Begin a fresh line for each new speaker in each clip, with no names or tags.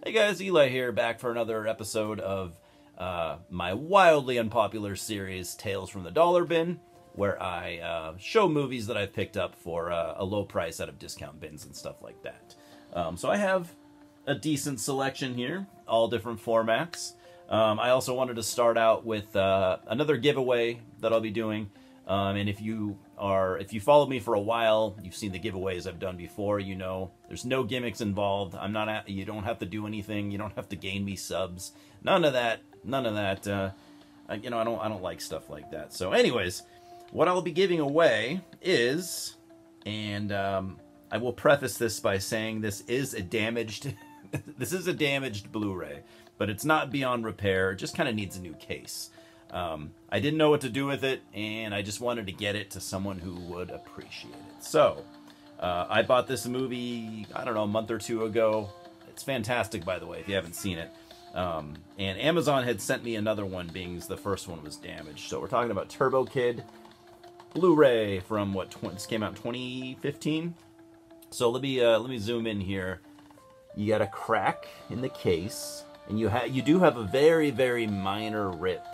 Hey guys, Eli here, back for another episode of my wildly unpopular series, Tales from the Dollar Bin, where I show movies that I've picked up for a low price out of discount bins and stuff like that. So I have a decent selection here, all different formats. I also wanted to start out with another giveaway that I'll be doing. And if you followed me for a while, you've seen the giveaways I've done before. You know, there's no gimmicks involved. You don't have to do anything. You don't have to gain me subs. None of that. None of that. I don't like stuff like that. So, anyways, what I'll be giving away is, and I will preface this by saying this is a damaged Blu-ray, but it's not beyond repair. It just kind of needs a new case. I didn't know what to do with it, and I just wanted to get it to someone who would appreciate it. So, I bought this movie, I don't know, a month or two ago. It's fantastic, by the way, if you haven't seen it. And Amazon had sent me another one, being the first one was damaged. So we're talking about Turbo Kid Blu-ray from, this came out in 2015? So let me zoom in here. You got a crack in the case, and you do have a very, very minor rip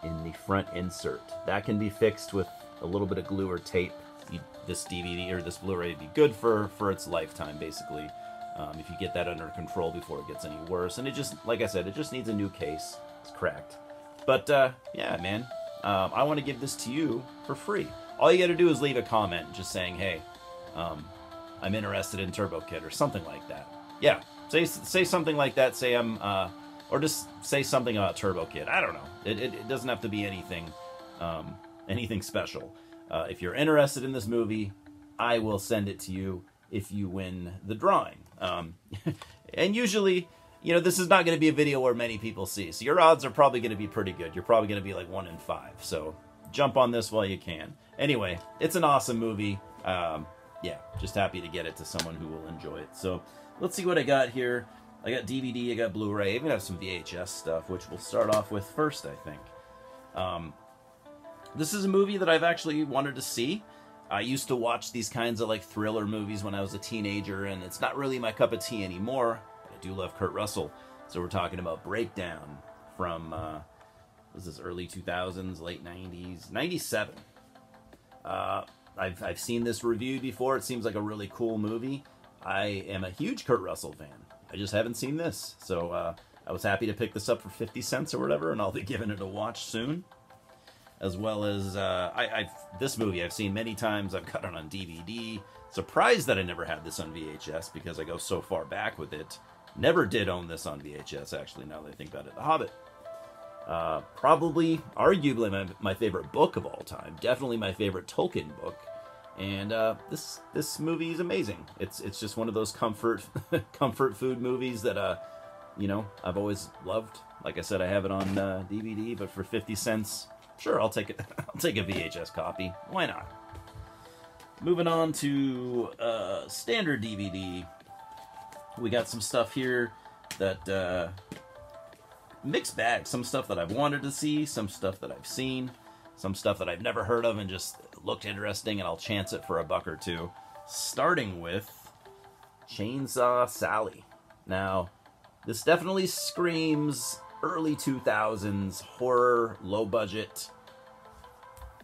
in the front insert. That can be fixed with a little bit of glue or tape. This DVD or this Blu-ray would be good for its lifetime, basically, if you get that under control before it gets any worse. And it just, like I said, it just needs a new case. It's cracked. But, yeah, man, I want to give this to you for free. All you got to do is leave a comment just saying, hey, I'm interested in Turbo Kid or something like that. Yeah, say something like that. Say or just say something about Turbo Kid. I don't know. It doesn't have to be anything, anything special. If you're interested in this movie, I will send it to you if you win the drawing. And usually, you know, this is not going to be a video where many people see, so your odds are probably going to be pretty good. You're probably going to be like 1 in 5. So jump on this while you can. Anyway, it's an awesome movie. Yeah, just happy to get it to someone who will enjoy it. So let's see what I got here. I got DVD, I got Blu-ray, I even have some VHS stuff, which we'll start off with first, I think. This is a movie that I've actually wanted to see. I used to watch these kinds of like thriller movies when I was a teenager, and it's not really my cup of tea anymore, but I do love Kurt Russell. So we're talking about Breakdown from, was this early 2000s, late 90s, 97. I've seen this reviewed before. It seems like a really cool movie. I am a huge Kurt Russell fan. I just haven't seen this, so I was happy to pick this up for 50 cents or whatever, and I'll be giving it a watch soon. As well as, this movie I've seen many times. I've got it on DVD. Surprised that I never had this on VHS because I go so far back with it. Never did own this on VHS, actually, now that I think about it. The Hobbit. Probably, arguably, my favorite book of all time. Definitely my favorite Tolkien book. And this movie is amazing. It's just one of those comfort food movies that you know, I've always loved. Like I said, I have it on DVD, but for 50 cents, sure, I'll take it. I'll take a VHS copy. Why not? Moving on to standard DVD, we got some stuff here that mixed bag. Some stuff that I've wanted to see, some stuff that I've seen, some stuff that I've never heard of and just looked interesting, and I'll chance it for a buck or two. Starting with Chainsaw Sally. Now, this definitely screams early 2000s horror, low budget.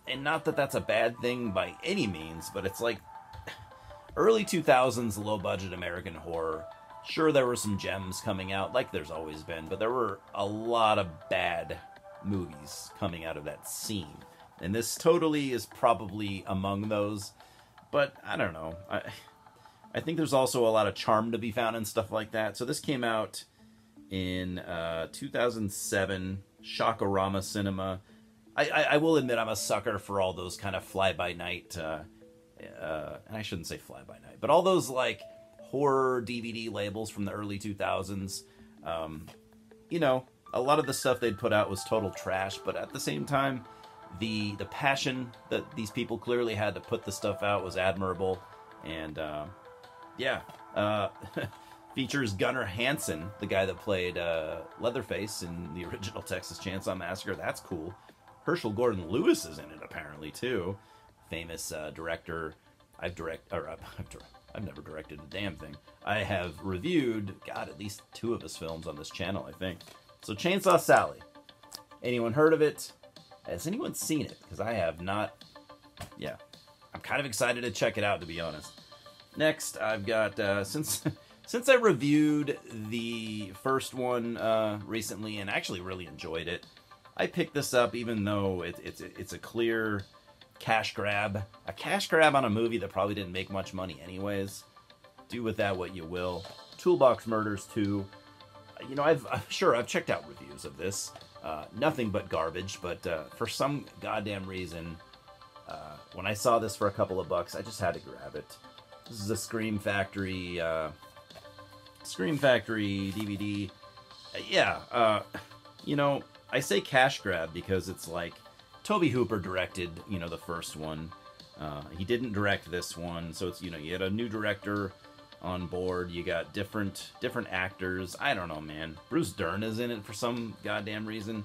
And not that that's a bad thing by any means, but it's like early 2000s low budget American horror. Sure, there were some gems coming out, like there's always been, but there were a lot of bad movies coming out of that scene. And this totally is probably among those, but I don't know. I think there's also a lot of charm to be found and stuff like that. So this came out in 2007, Shockorama Cinema. I will admit I'm a sucker for all those kind of fly-by-night, and I shouldn't say fly-by-night, but all those like horror DVD labels from the early 2000s. You know, a lot of the stuff they'd put out was total trash, but at the same time, the passion that these people clearly had to put the stuff out was admirable. And yeah, features Gunnar Hansen, the guy that played Leatherface in the original Texas Chainsaw Massacre. That's cool. Herschel Gordon Lewis is in it apparently too. Famous director. I've I've never directed a damn thing. I have reviewed, God, at least 2 of his films on this channel, I think. So Chainsaw Sally. Anyone heard of it? Has anyone seen it? Because I have not. Yeah. I'm kind of excited to check it out, to be honest. Next, I've got, since I reviewed the first one recently and actually really enjoyed it, I picked this up even though it's a clear cash grab. A cash grab on a movie that probably didn't make much money anyways. Do with that what you will. Toolbox Murders 2. You know, I've checked out reviews of this. Nothing but garbage, but for some goddamn reason, when I saw this for a couple of bucks, I just had to grab it. This is a Scream Factory DVD. You know, I say cash grab because it's like Tobe Hooper directed, you know, the first one. He didn't direct this one, so it's, you know, you had a new director on board. You got different actors. I don't know, man. Bruce Dern is in it for some goddamn reason.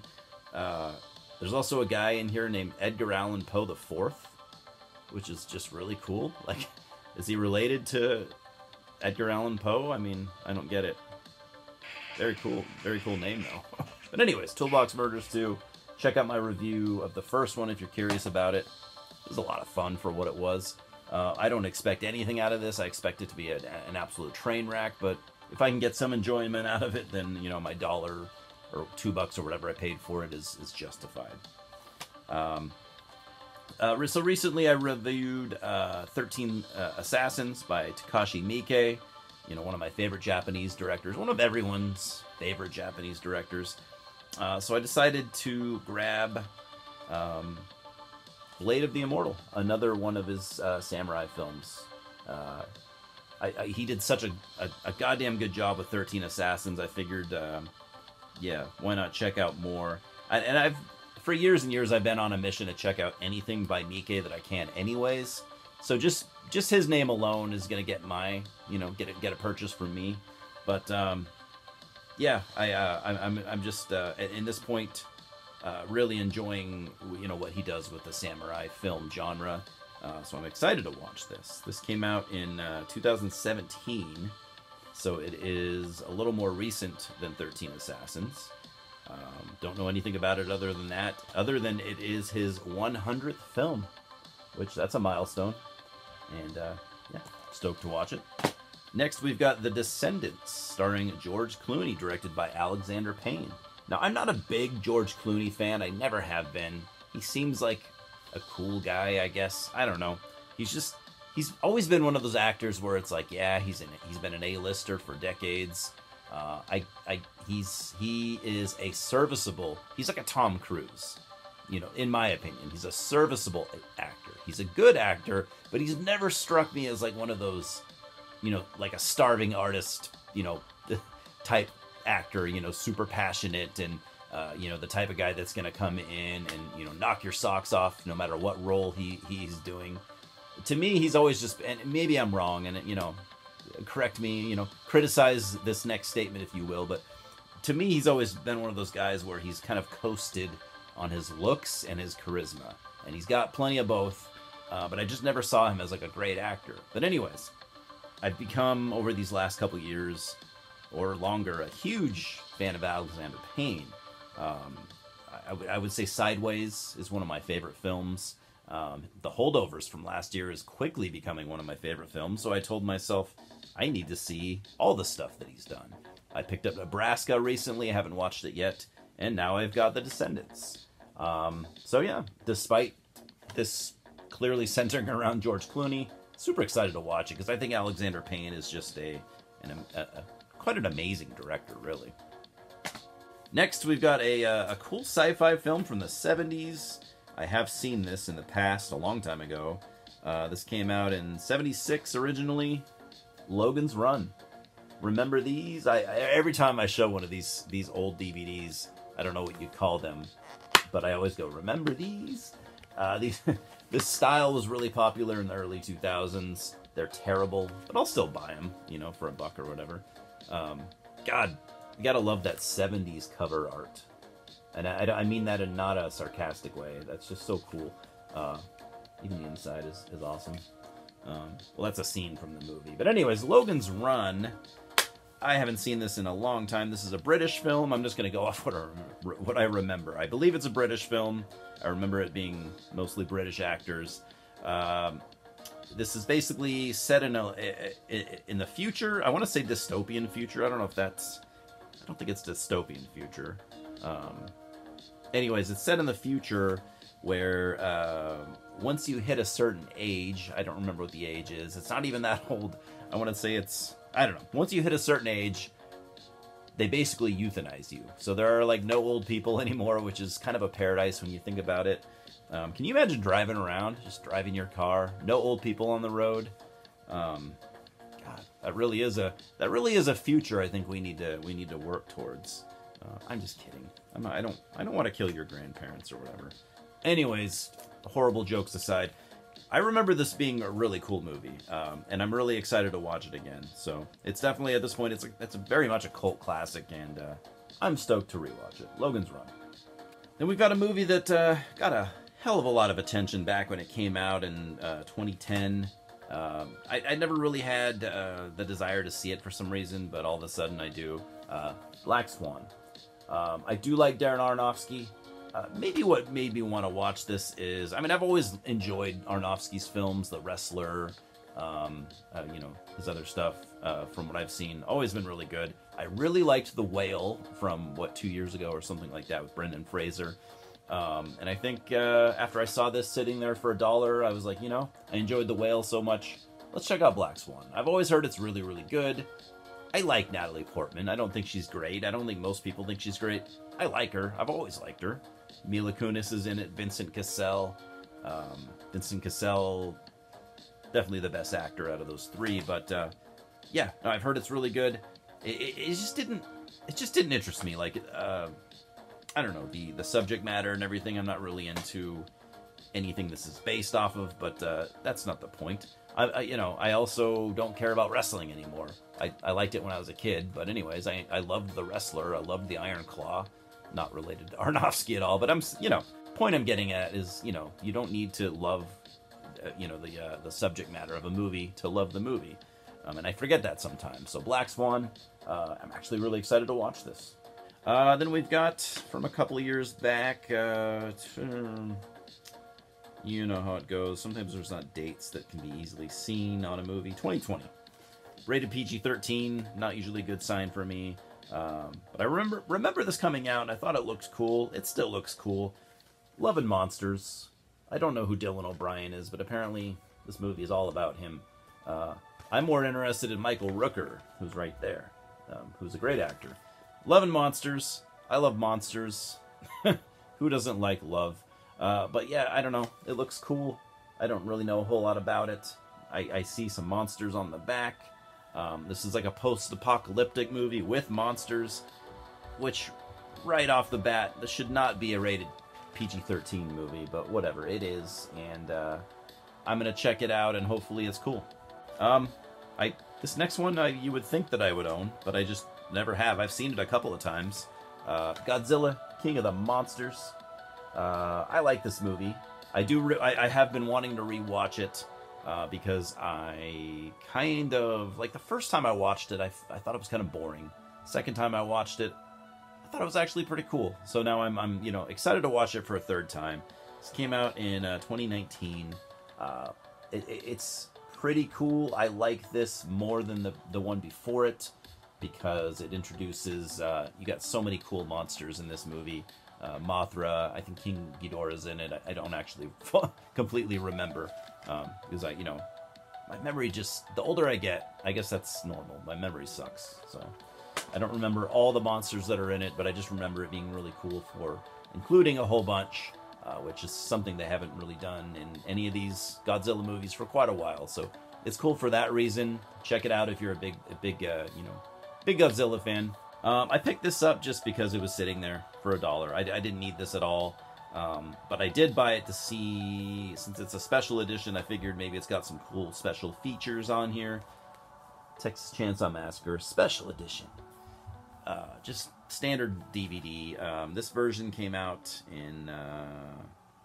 There's also a guy in here named Edgar Allan Poe the Fourth, which is just really cool. Like, is he related to Edgar Allan Poe? I mean, I don't get it. Very cool name though. But anyways, Toolbox Murders 2. Check out my review of the first one if you're curious about it. It was a lot of fun for what it was. I don't expect anything out of this. I expect it to be an absolute train wreck, but if I can get some enjoyment out of it, then, you know, my $1 or $2 or whatever I paid for it is justified. So recently I reviewed 13 Assassins by Takashi Miike. You know, one of my favorite Japanese directors, one of everyone's favorite Japanese directors. So I decided to grab Blade of the Immortal, another one of his samurai films. He did such a goddamn good job with 13 Assassins. I figured, yeah, why not check out more? And for years and years, I've been on a mission to check out anything by Miike that I can anyways. So just his name alone is gonna get my, you know, get a purchase from me. But yeah, I'm just in this point really enjoying, you know, what he does with the samurai film genre. So I'm excited to watch this. This came out in 2017, so it is a little more recent than 13 Assassins. Don't know anything about it other than that, other than it is his 100th film, which that's a milestone. And yeah, stoked to watch it. Next, we've got The Descendants, starring George Clooney, directed by Alexander Payne. Now, I'm not a big George Clooney fan. I never have been. He seems like a cool guy, I guess. I don't know. He's always been one of those actors where it's like, yeah, he's been an A-lister for decades. He is a serviceable. He's like a Tom Cruise, you know, in my opinion. He's a serviceable actor. He's a good actor, but he's never struck me as like one of those, you know, like a starving artist, you know, type actor, you know, super passionate and, you know, the type of guy that's going to come in and, you know, knock your socks off no matter what role he's doing. To me, he's always just, and maybe I'm wrong, and, you know, correct me, you know, criticize this next statement if you will, but to me, he's always been one of those guys where he's kind of coasted on his looks and his charisma, and he's got plenty of both, but I just never saw him as like a great actor. But anyways, I've become, over these last couple years or longer, a huge fan of Alexander Payne. I would say Sideways is one of my favorite films. The Holdovers from last year is quickly becoming one of my favorite films, so I told myself I need to see all the stuff that he's done. I picked up Nebraska recently, I haven't watched it yet, and now I've got The Descendants. So yeah, despite this clearly centering around George Clooney, super excited to watch it, because I think Alexander Payne is just quite an amazing director, really. Next, we've got a cool sci-fi film from the 70s. I have seen this in the past, a long time ago. This came out in '76 originally. Logan's Run. Remember these? Every time I show one of these old DVDs, I don't know what you'd call them, but I always go, remember these? This style was really popular in the early 2000s. They're terrible, but I'll still buy them, you know, for $1 or whatever. God, you gotta love that 70s cover art. And I mean that in not a sarcastic way. That's just so cool. Even the inside is awesome. Well, that's a scene from the movie. But anyways, Logan's Run. I haven't seen this in a long time. This is a British film. I'm just going to go off what I remember. I believe it's a British film. I remember it being mostly British actors. This is basically set in the future. I want to say dystopian future. I don't know if that's... I don't think it's dystopian future. Anyways, it's set in the future where once you hit a certain age, I don't remember what the age is. It's not even that old. I want to say it's... I don't know. Once you hit a certain age, they basically euthanize you. So there are like no old people anymore, which is kind of a paradise when you think about it. Can you imagine driving around, just driving your car, no old people on the road? God, that really is a future I think we need to work towards. I'm just kidding. I don't want to kill your grandparents or whatever. Anyways, horrible jokes aside. I remember this being a really cool movie, and I'm really excited to watch it again. So it's definitely, at this point, it's very much a cult classic, and I'm stoked to rewatch it. Logan's Run. Then we've got a movie that got a hell of a lot of attention back when it came out in 2010. I never really had the desire to see it for some reason, but all of a sudden I do. Black Swan. I do like Darren Aronofsky. Maybe what made me want to watch this is, I mean, I've always enjoyed Aronofsky's films, The Wrestler, his other stuff, from what I've seen, always been really good. I really liked The Whale from, 2 years ago or something like that with Brendan Fraser. And I think after I saw this sitting there for $1, I was like, I enjoyed The Whale so much. Let's check out Black Swan. I've always heard it's really, really good. I like Natalie Portman. I don't think she's great. I don't think most people think she's great. I like her. I've always liked her. Mila Kunis is in it. Vincent Cassel. Vincent Cassel, definitely the best actor out of those three. But yeah, no, I've heard it's really good. It just didn't interest me. Like, I don't know, the subject matter and everything. I'm not really into anything this is based off of, but that's not the point. I also don't care about wrestling anymore. I liked it when I was a kid, but anyways, I loved The Wrestler. I loved The Iron Claw. Not related to Aronofsky at all, but point I'm getting at is, you don't need to love, the subject matter of a movie to love the movie. And I forget that sometimes. So Black Swan, I'm actually really excited to watch this. Then we've got, from a couple of years back, you know how it goes. Sometimes there's not dates that can be easily seen on a movie. 2020. Rated PG-13, not usually a good sign for me. But I remember this coming out, and I thought it looked cool. It still looks cool. Love and Monsters. I don't know who Dylan O'Brien is, but apparently this movie is all about him. I'm more interested in Michael Rooker, who's right there, who's a great actor. Love and Monsters. I love monsters. Who doesn't like love? But yeah, I don't know. It looks cool. I don't really know a whole lot about it. I see some monsters on the back. This is like a post-apocalyptic movie with monsters, which, right off the bat, this should not be a rated PG-13 movie, but whatever, it is, and I'm going to check it out, and hopefully it's cool. This next one, you would think that I would own, but I just never have. I've seen it a couple of times. Godzilla, King of the Monsters. I like this movie. I have been wanting to rewatch it. Because I kind of, like, the first time I watched it, I thought it was kind of boring. Second time I watched it, I thought it was actually pretty cool. So now I'm excited to watch it for a third time. This came out in 2019. It's pretty cool. I like this more than the one before it because it introduces, you got so many cool monsters in this movie. Mothra, I think King Ghidorah's in it. I don't actually completely remember. Because my memory the older I get, I guess that's normal. My memory sucks. So I don't remember all the monsters that are in it, but I just remember it being really cool for including a whole bunch, which is something they haven't really done in any of these Godzilla movies for quite a while. So it's cool for that reason. Check it out if you're a big Godzilla fan. I picked this up just because it was sitting there for $1. I didn't need this at all. But I did buy it to see, since it's a special edition, I figured maybe it's got some cool special features on here. Texas Chainsaw Massacre Special Edition. Just standard DVD. This version came out in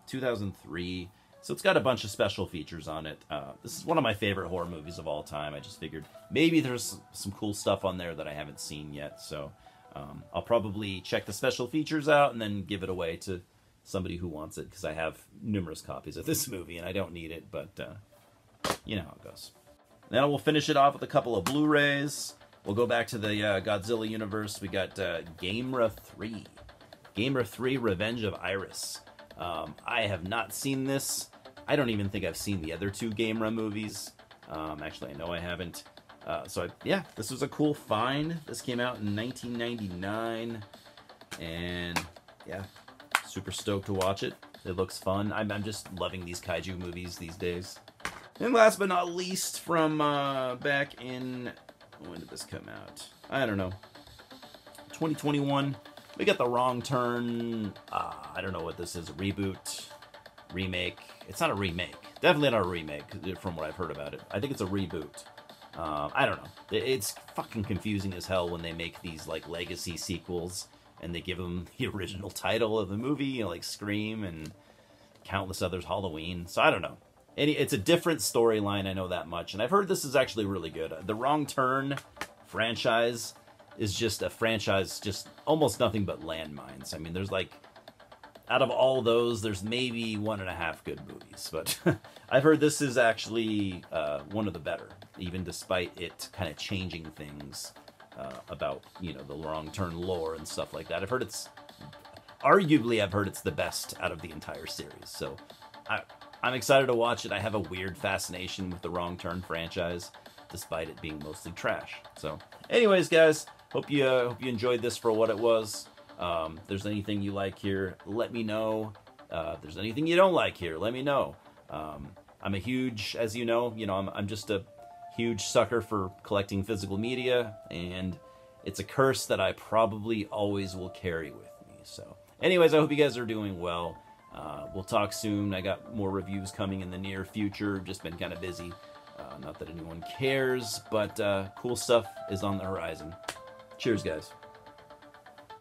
2003. So it's got a bunch of special features on it. This is one of my favorite horror movies of all time. I just figured maybe there's some cool stuff on there that I haven't seen yet. So I'll probably check the special features out and then give it away to somebody who wants it, because I have numerous copies of this movie and I don't need it, but you know how it goes. Then we'll finish it off with a couple of Blu-rays. We'll go back to the Godzilla universe. We got Gamera 3. Gamera 3 Revenge of Iris. I have not seen this. I don't even think I've seen the other two Gamera movies. Actually, I know I haven't. Yeah, this was a cool find. This came out in 1999. And yeah, super stoked to watch it. It looks fun. I'm just loving these kaiju movies these days. And last but not least, from back in... when did this come out? I don't know. 2021. We got The Wrong Turn. I don't know what this is. Reboot. Remake. It's not a remake. Definitely not a remake, from what I've heard about it. I think it's a reboot. I don't know. It's fucking confusing as hell when they make these, like, legacy sequels, and they give them the original title of the movie, you know, like Scream and countless others, Halloween. So I don't know. It's a different storyline, I know that much. And I've heard this is actually really good. The Wrong Turn franchise is just a franchise, just almost nothing but landmines. I mean, there's like, out of all those, there's maybe 1.5 good movies. But I've heard this is actually one of the better, even despite it kind of changing things about, you know, the Wrong Turn lore and stuff like that. I've heard it's the best out of the entire series. So I'm excited to watch it. I have a weird fascination with the Wrong Turn franchise, despite it being mostly trash. So, anyways, guys, hope you enjoyed this for what it was. If there's anything you like here, let me know. If there's anything you don't like here, let me know. I'm a huge, as you know, I'm just a huge sucker for collecting physical media, and it's a curse that I probably always will carry with me. So, anyways, I hope you guys are doing well. We'll talk soon. I got more reviews coming in the near future. Just been kind of busy. Not that anyone cares, but cool stuff is on the horizon. Cheers, guys.